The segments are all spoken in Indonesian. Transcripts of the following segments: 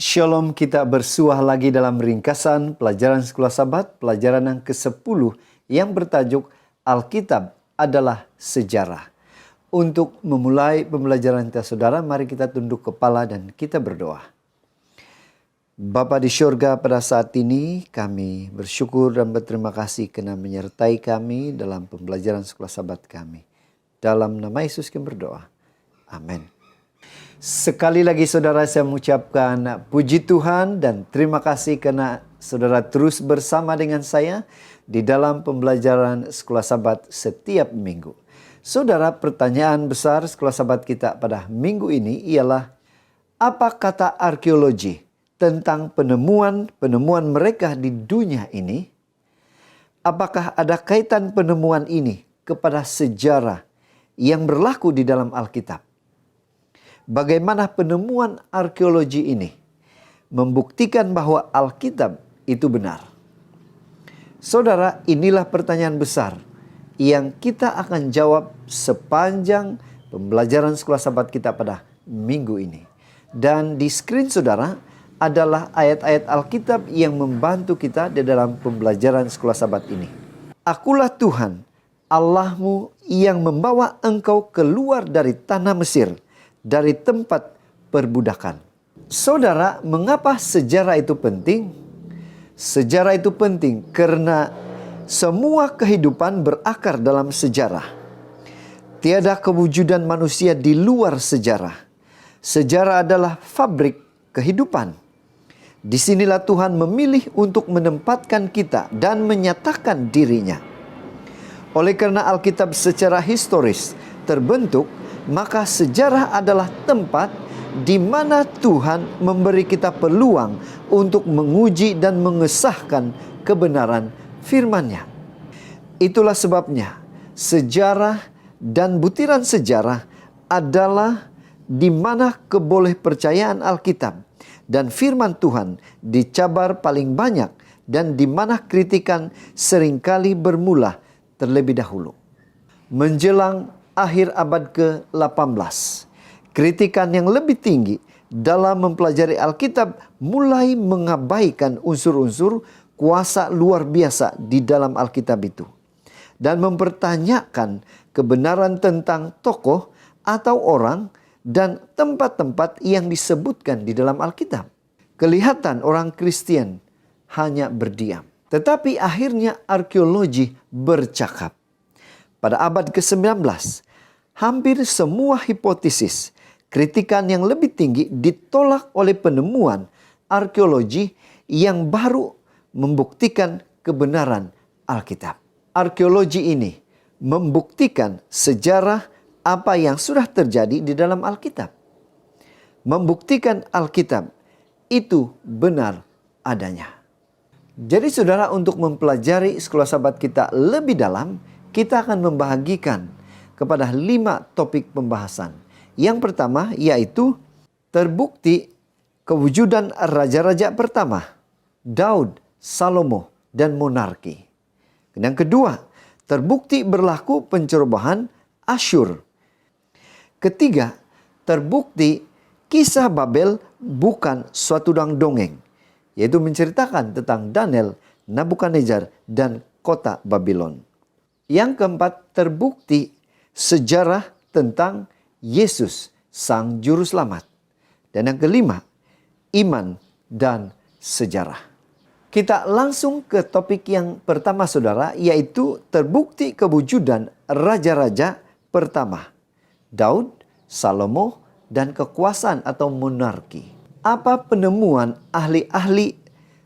Shalom, kita bersuah lagi dalam ringkasan pelajaran Sekolah Sabat, pelajaran yang ke-10 yang bertajuk Alkitab adalah Sejarah. Untuk memulai pembelajaran kita saudara, mari kita tunduk kepala dan kita berdoa. Bapa di syurga, pada saat ini kami bersyukur dan berterima kasih karena menyertai kami dalam pembelajaran Sekolah Sabat kami. Dalam nama Yesus kami berdoa. Amin. Sekali lagi saudara, saya mengucapkan puji Tuhan dan terima kasih karena saudara terus bersama dengan saya di dalam pembelajaran Sekolah Sabat setiap minggu. Saudara, pertanyaan besar Sekolah Sabat kita pada minggu ini ialah, apa kata arkeologi tentang penemuan mereka di dunia ini? Apakah ada kaitan penemuan ini kepada sejarah yang berlaku di dalam Alkitab? Bagaimana penemuan arkeologi ini membuktikan bahwa Alkitab itu benar? Saudara, inilah pertanyaan besar yang kita akan jawab sepanjang pembelajaran Sekolah Sabat kita pada minggu ini. Dan di screen saudara adalah ayat-ayat Alkitab yang membantu kita di dalam pembelajaran Sekolah Sabat ini. Akulah Tuhan, Allahmu yang membawa engkau keluar dari tanah Mesir, dari tempat perbudakan. Saudara, mengapa sejarah itu penting? Sejarah itu penting karena semua kehidupan berakar dalam sejarah. Tiada kewujudan manusia di luar sejarah. Sejarah adalah fabrik kehidupan. Disinilah Tuhan memilih untuk menempatkan kita dan menyatakan dirinya. Oleh karena Alkitab secara historis terbentuk, maka sejarah adalah tempat di mana Tuhan memberi kita peluang untuk menguji dan mengesahkan kebenaran firman-Nya. Itulah sebabnya sejarah dan butiran sejarah adalah di mana kebolehpercayaan Alkitab dan firman Tuhan dicabar paling banyak dan di mana kritikan seringkali bermula terlebih dahulu. Menjelang akhir abad ke-18, kritikan yang lebih tinggi dalam mempelajari Alkitab mulai mengabaikan unsur-unsur kuasa luar biasa di dalam Alkitab itu dan mempertanyakan kebenaran tentang tokoh atau orang dan tempat-tempat yang disebutkan di dalam Alkitab. Kelihatan orang Kristen hanya berdiam. Tetapi akhirnya arkeologi bercakap. Pada abad ke-19, hampir semua hipotesis kritikan yang lebih tinggi ditolak oleh penemuan arkeologi yang baru membuktikan kebenaran Alkitab. Arkeologi ini membuktikan sejarah apa yang sudah terjadi di dalam Alkitab. Membuktikan Alkitab itu benar adanya. Jadi saudara, untuk mempelajari Sekolah Sabat kita lebih dalam, kita akan membagikan kepada 5 topik pembahasan. Yang pertama yaitu terbukti kewujudan raja-raja pertama, Daud, Salomo, dan monarki. Yang kedua, terbukti berlaku pencerobohan Asyur. Ketiga, terbukti kisah Babel bukan suatu dongeng, yaitu menceritakan tentang Daniel, Nabukadnezar, dan kota Babylon. Yang keempat, terbukti sejarah tentang Yesus, Sang Juru Selamat. Dan yang kelima, iman dan sejarah. Kita langsung ke topik yang pertama saudara, yaitu terbukti kewujudan raja-raja pertama, Daud, Salomo, dan kekuasaan atau monarki. Apa penemuan ahli-ahli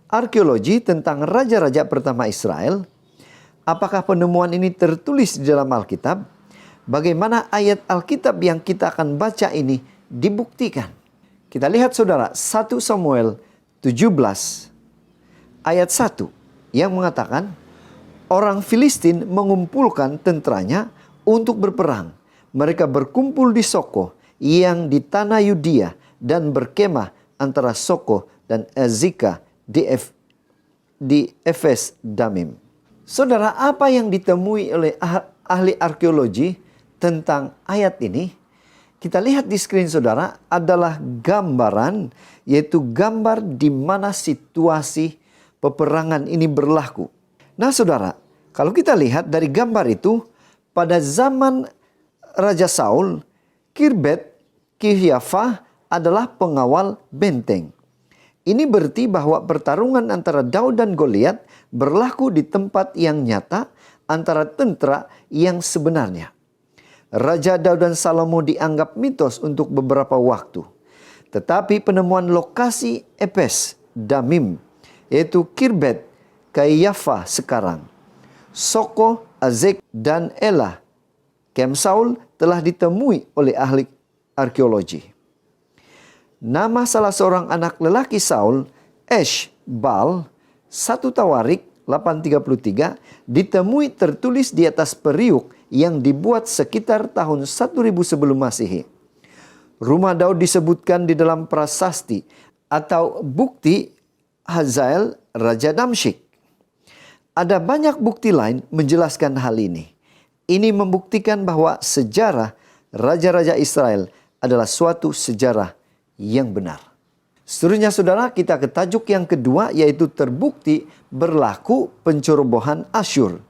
arkeologi tentang raja-raja pertama Israel? Apakah penemuan ini tertulis di dalam Alkitab? Bagaimana ayat Alkitab yang kita akan baca ini dibuktikan? Kita lihat saudara, 1 Samuel 17 ayat 1 yang mengatakan, orang Filistin mengumpulkan tentaranya untuk berperang. Mereka berkumpul di Soko yang di tanah Yudea dan berkemah antara Soko dan Azekah di Efes Damim. Saudara, apa yang ditemui oleh ahli arkeologi tentang ayat ini? kita lihat di screen saudara adalah gambaran, yaitu gambar di mana situasi peperangan ini berlaku. Nah saudara, kalau kita lihat dari gambar itu, pada zaman Raja Saul, Kirbet Kihyafah adalah pengawal benteng. Ini berarti bahwa pertarungan antara Daud dan Goliat berlaku di tempat yang nyata antara tentara yang sebenarnya. Raja Daud dan Salomo dianggap mitos untuk beberapa waktu. Tetapi penemuan lokasi Epes Damim, yaitu Kirbet Kihyafah sekarang, Soko, Azek, dan Elah, Kem Saul telah ditemui oleh ahli arkeologi. Nama salah seorang anak lelaki Saul, Eshbal, 1 Tawarik 833, ditemui tertulis di atas periuk yang dibuat sekitar tahun 1000 sebelum Masehi. Rumah Daud disebutkan di dalam prasasti atau bukti Hazael, Raja Damsyik. Ada banyak bukti lain menjelaskan hal ini. Ini membuktikan bahwa sejarah raja-raja Israel adalah suatu sejarah yang benar. Seterusnya saudara, kita ke tajuk yang kedua, yaitu terbukti berlaku pencerobohan Asyur.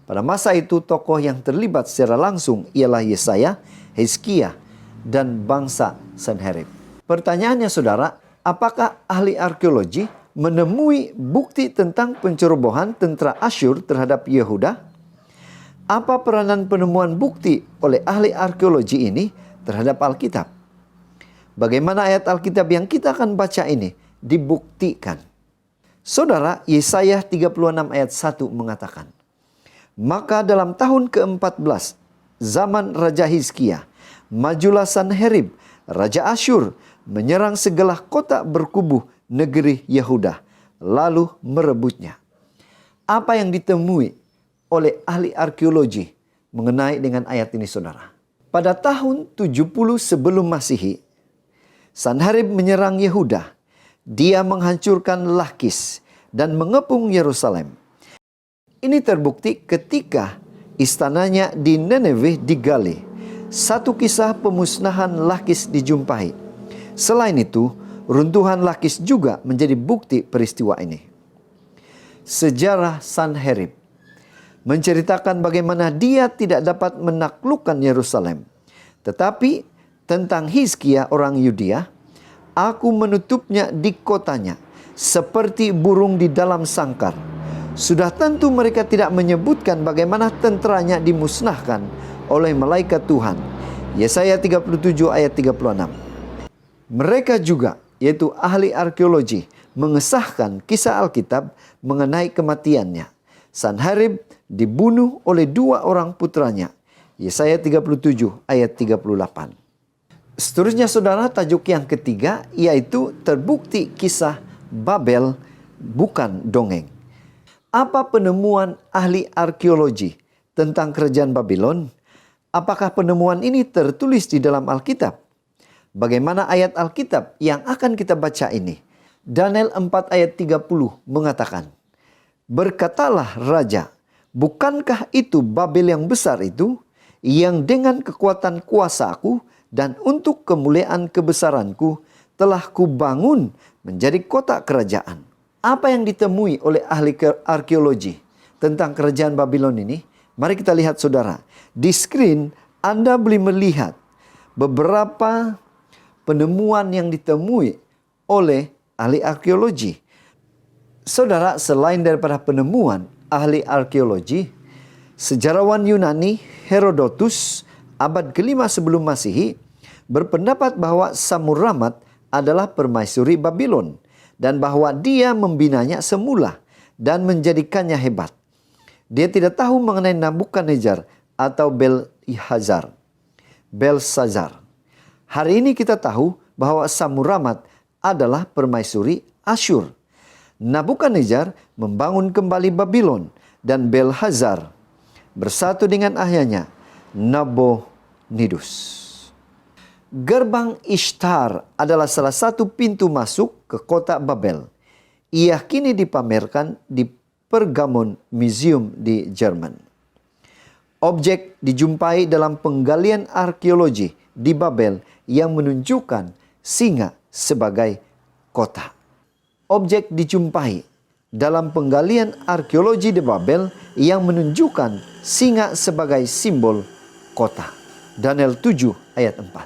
Pada masa itu tokoh yang terlibat secara langsung ialah Yesaya, Hizkia, dan bangsa Sanherib. Pertanyaannya saudara, apakah ahli arkeologi menemui bukti tentang pencerobohan tentara Asyur terhadap Yehuda? Apa peranan penemuan bukti oleh ahli arkeologi ini terhadap Alkitab? Bagaimana ayat Alkitab yang kita akan baca ini dibuktikan? Saudara, Yesaya 36 ayat 1 mengatakan, maka dalam tahun ke-14 zaman Raja Hizkia, majulah Sanherib, Raja Asyur, menyerang segala kota berkubu negeri Yehuda, lalu merebutnya. Apa yang ditemui oleh ahli arkeologi mengenai dengan ayat ini saudara? Pada tahun 70 sebelum Masehi, Sanherib menyerang Yehuda. Dia menghancurkan Lakis dan mengepung Yerusalem. Ini terbukti ketika istananya di Nineveh digali. Satu kisah pemusnahan Lakis dijumpai. Selain itu, runtuhan Lakis juga menjadi bukti peristiwa ini. Sejarah Sanherib menceritakan bagaimana dia tidak dapat menaklukkan Yerusalem. Tetapi tentang Hizkia orang Yudea, aku menutupnya di kotanya seperti burung di dalam sangkar. Sudah tentu mereka tidak menyebutkan bagaimana tenteranya dimusnahkan oleh malaikat Tuhan. Yesaya 37 ayat 36. Mereka juga, yaitu ahli arkeologi, mengesahkan kisah Alkitab mengenai kematiannya. Sanherib dibunuh oleh 2 orang putranya. Yesaya 37 ayat 38. Seterusnya saudara, tajuk yang ketiga yaitu terbukti kisah Babel bukan dongeng. Apa penemuan ahli arkeologi tentang kerajaan Babylon? Apakah penemuan ini tertulis di dalam Alkitab? Bagaimana ayat Alkitab yang akan kita baca ini? Daniel 4 ayat 30 mengatakan, berkatalah raja, bukankah itu Babel yang besar itu, yang dengan kekuatan kuasaku dan untuk kemuliaan kebesaranku telah kubangun menjadi kota kerajaan. Apa yang ditemui oleh ahli arkeologi tentang kerajaan Babylon ini? Mari kita lihat saudara. Di screen Anda boleh melihat beberapa penemuan yang ditemui oleh ahli arkeologi. Saudara, selain daripada penemuan ahli arkeologi, sejarawan Yunani Herodotus abad ke-5 sebelum Masehi berpendapat bahwa Samuramat adalah permaisuri Babylon dan bahwa dia membinanya semula dan menjadikannya hebat. Dia tidak tahu mengenai Nabukadnezar atau Belsazar. Hari ini kita tahu bahwa Samuramat adalah permaisuri Asyur. Nabukadnezar membangun kembali Babylon dan Belsazar bersatu dengan ayahnya Nabonidus. Gerbang Ishtar adalah salah satu pintu masuk ke kota Babel. Ia kini dipamerkan di Pergamon Museum di Jerman. Objek dijumpai dalam penggalian arkeologi di Babel yang menunjukkan singa sebagai kota. Objek dijumpai dalam penggalian arkeologi di Babel yang menunjukkan singa sebagai simbol kota. Daniel 7 ayat 4.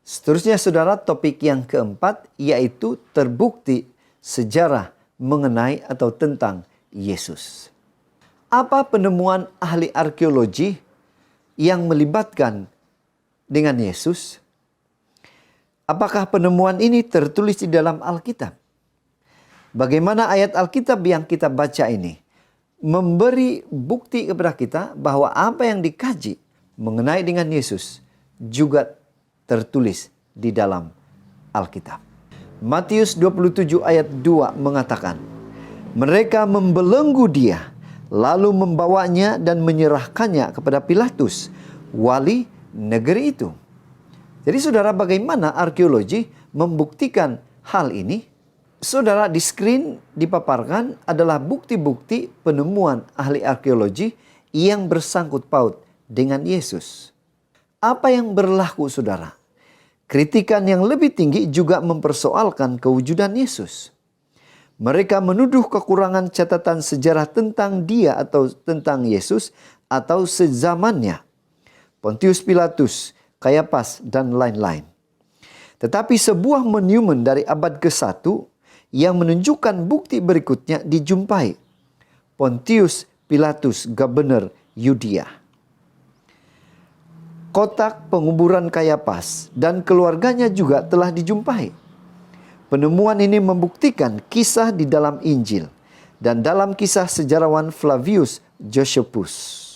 Seterusnya saudara, topik yang keempat yaitu terbukti sejarah mengenai atau tentang Yesus. Apa penemuan ahli arkeologi yang melibatkan dengan Yesus? Apakah penemuan ini tertulis di dalam Alkitab? Bagaimana ayat Alkitab yang kita baca ini memberi bukti kepada kita bahwa apa yang dikaji mengenai dengan Yesus juga tertulis di dalam Alkitab. Matius 27 ayat 2 mengatakan, mereka membelenggu dia, lalu membawanya dan menyerahkannya kepada Pilatus, wali negeri itu. Jadi saudara, bagaimana arkeologi membuktikan hal ini? Saudara, di screen dipaparkan adalah bukti-bukti penemuan ahli arkeologi yang bersangkut paut dengan Yesus. Apa yang berlaku saudara? Kritikan yang lebih tinggi juga mempersoalkan kewujudan Yesus. Mereka menuduh kekurangan catatan sejarah tentang dia atau tentang Yesus atau sezamannya. Pontius Pilatus, Kayafas, dan lain-lain. Tetapi sebuah monumen dari abad ke-1 yang menunjukkan bukti berikutnya dijumpai. Pontius Pilatus, Gubernur Yudea. Kotak penguburan Kayafas dan keluarganya juga telah dijumpai. Penemuan ini membuktikan kisah di dalam Injil dan dalam kisah sejarawan Flavius Josephus.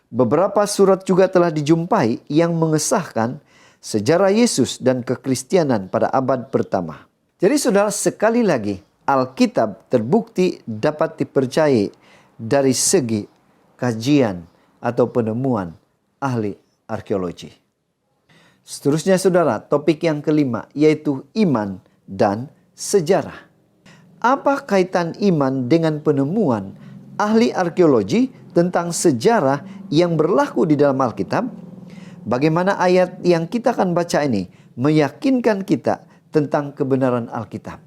Beberapa surat juga telah dijumpai yang mengesahkan sejarah Yesus dan kekristianan pada abad pertama. Jadi saudara, sekali lagi Alkitab terbukti dapat dipercayai dari segi kajian atau penemuan ahli arkeologi. Seterusnya saudara, topik yang kelima yaitu iman dan sejarah. Apa kaitan iman dengan penemuan ahli arkeologi tentang sejarah yang berlaku di dalam Alkitab? Bagaimana ayat yang kita akan baca ini meyakinkan kita tentang kebenaran Alkitab?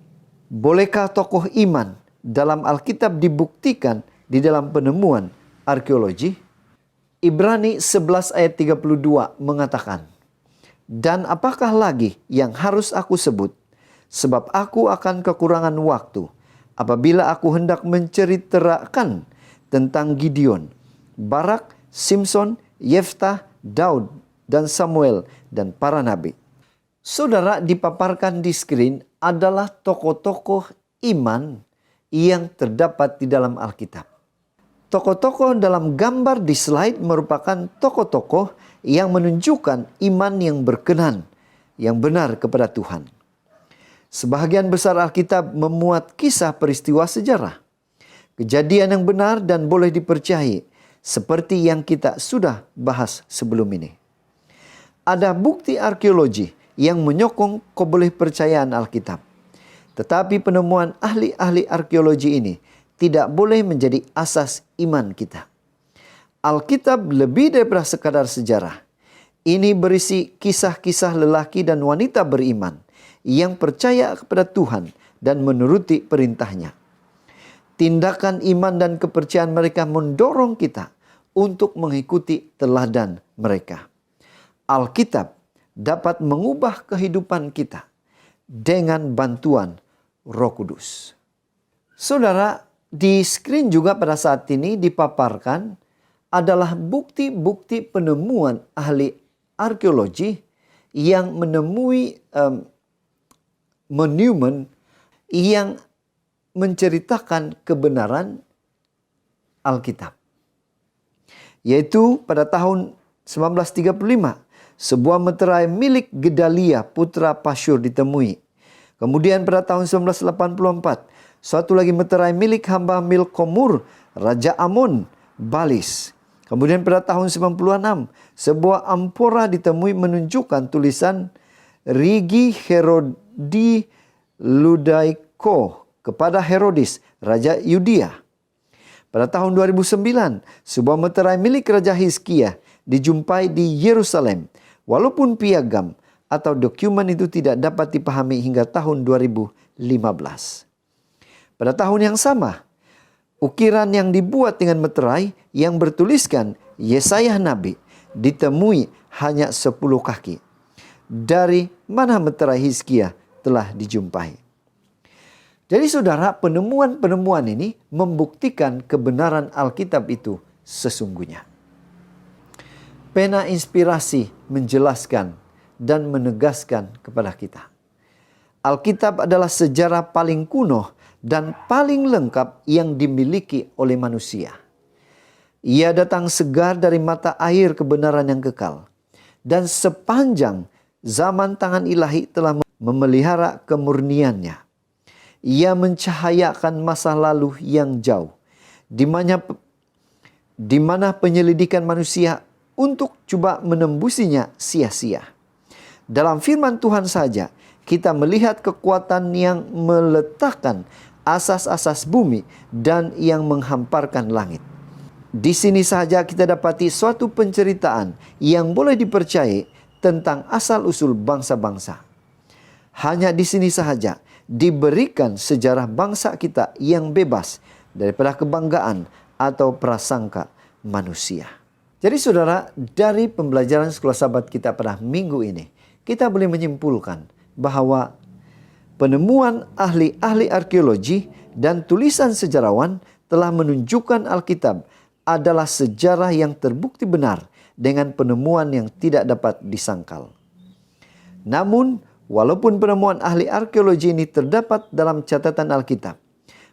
Bolehkah tokoh iman dalam Alkitab dibuktikan di dalam penemuan arkeologi? Ibrani 11 ayat 32 mengatakan, dan apakah lagi yang harus aku sebut? Sebab aku akan kekurangan waktu apabila aku hendak menceritakan tentang Gideon, Barak, Simson, Yeftah, Daud, dan Samuel, dan para nabi. Saudara, dipaparkan di screen adalah tokoh-tokoh iman yang terdapat di dalam Alkitab. Tokoh-tokoh dalam gambar di slide merupakan tokoh-tokoh yang menunjukkan iman yang berkenan, yang benar kepada Tuhan. Sebahagian besar Alkitab memuat kisah peristiwa sejarah, kejadian yang benar dan boleh dipercayai, seperti yang kita sudah bahas sebelum ini. Ada bukti arkeologi yang menyokong kebolehpercayaan Alkitab. Tetapi penemuan ahli-ahli arkeologi ini tidak boleh menjadi asas iman kita. Alkitab lebih daripada sekadar sejarah. Ini berisi kisah-kisah lelaki dan wanita beriman yang percaya kepada Tuhan dan menuruti perintahnya. Tindakan iman dan kepercayaan mereka mendorong kita untuk mengikuti teladan mereka. Alkitab dapat mengubah kehidupan kita dengan bantuan Roh Kudus. Saudara, di screen juga pada saat ini dipaparkan adalah bukti-bukti penemuan ahli arkeologi yang menemui monumen yang menceritakan kebenaran Alkitab. Yaitu pada tahun 1935, sebuah meterai milik Gedalia putra Pasyur ditemui. Kemudian pada tahun 1984, suatu lagi meterai milik hamba Milkomur, Raja Amon, Balis. Kemudian pada tahun 96, sebuah ampora ditemui menunjukkan tulisan Rigi Herodi Ludaiko kepada Herodis, Raja Yudea. Pada tahun 2009, sebuah meterai milik Raja Hizkia dijumpai di Yerusalem. Walaupun piagam atau dokumen itu tidak dapat dipahami hingga tahun 2015. Pada tahun yang sama, ukiran yang dibuat dengan meterai yang bertuliskan Yesaya Nabi ditemui hanya 10 kaki. Dari mana meterai Hizkia telah dijumpai. Jadi saudara, penemuan-penemuan ini membuktikan kebenaran Alkitab itu sesungguhnya. Pena inspirasi menjelaskan dan menegaskan kepada kita. Alkitab adalah sejarah paling kuno dan paling lengkap yang dimiliki oleh manusia. Ia datang segar dari mata air kebenaran yang kekal. Dan sepanjang zaman tangan ilahi telah memelihara kemurniannya. Ia mencahayakan masa lalu yang jauh, di mana penyelidikan manusia untuk coba menembusinya sia-sia. Dalam firman Tuhan saja, kita melihat kekuatan yang meletakkan asas-asas bumi dan yang menghamparkan langit. Di sini saja kita dapati suatu penceritaan yang boleh dipercayai tentang asal-usul bangsa-bangsa. Hanya di sini saja diberikan sejarah bangsa kita yang bebas daripada kebanggaan atau prasangka manusia. Jadi saudara, dari pembelajaran Sekolah Sabat kita pada minggu ini, kita boleh menyimpulkan bahwa penemuan ahli-ahli arkeologi dan tulisan sejarawan telah menunjukkan Alkitab adalah sejarah yang terbukti benar dengan penemuan yang tidak dapat disangkal. Namun, walaupun penemuan ahli arkeologi ini terdapat dalam catatan Alkitab,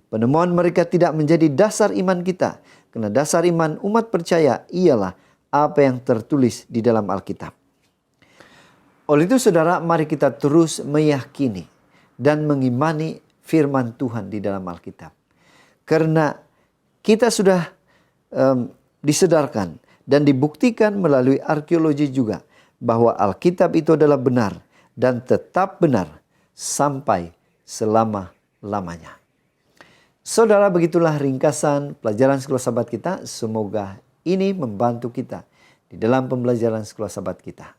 penemuan mereka tidak menjadi dasar iman kita, karena dasar iman umat percaya ialah apa yang tertulis di dalam Alkitab. Oleh itu saudara, mari kita terus meyakini dan mengimani firman Tuhan di dalam Alkitab. Karena kita sudah disedarkan dan dibuktikan melalui arkeologi juga bahwa Alkitab itu adalah benar dan tetap benar sampai selama-lamanya. Saudara, begitulah ringkasan pelajaran Sekolah Sabat kita. Semoga ini membantu kita di dalam pembelajaran Sekolah Sabat kita.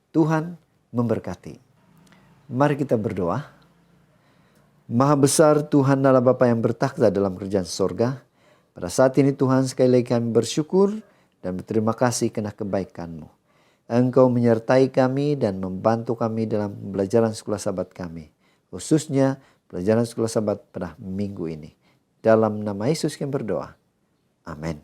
Tuhan memberkati. Mari kita berdoa. Maha besar Tuhan adalah Bapa yang bertakhta dalam kerajaan sorga. Pada saat ini Tuhan, sekali lagi kami bersyukur dan berterima kasih karena kebaikan-Mu. Engkau menyertai kami dan membantu kami dalam pembelajaran Sekolah Sabat kami. Khususnya pelajaran Sekolah Sabat pada minggu ini. Dalam nama Yesus kami berdoa. Amin.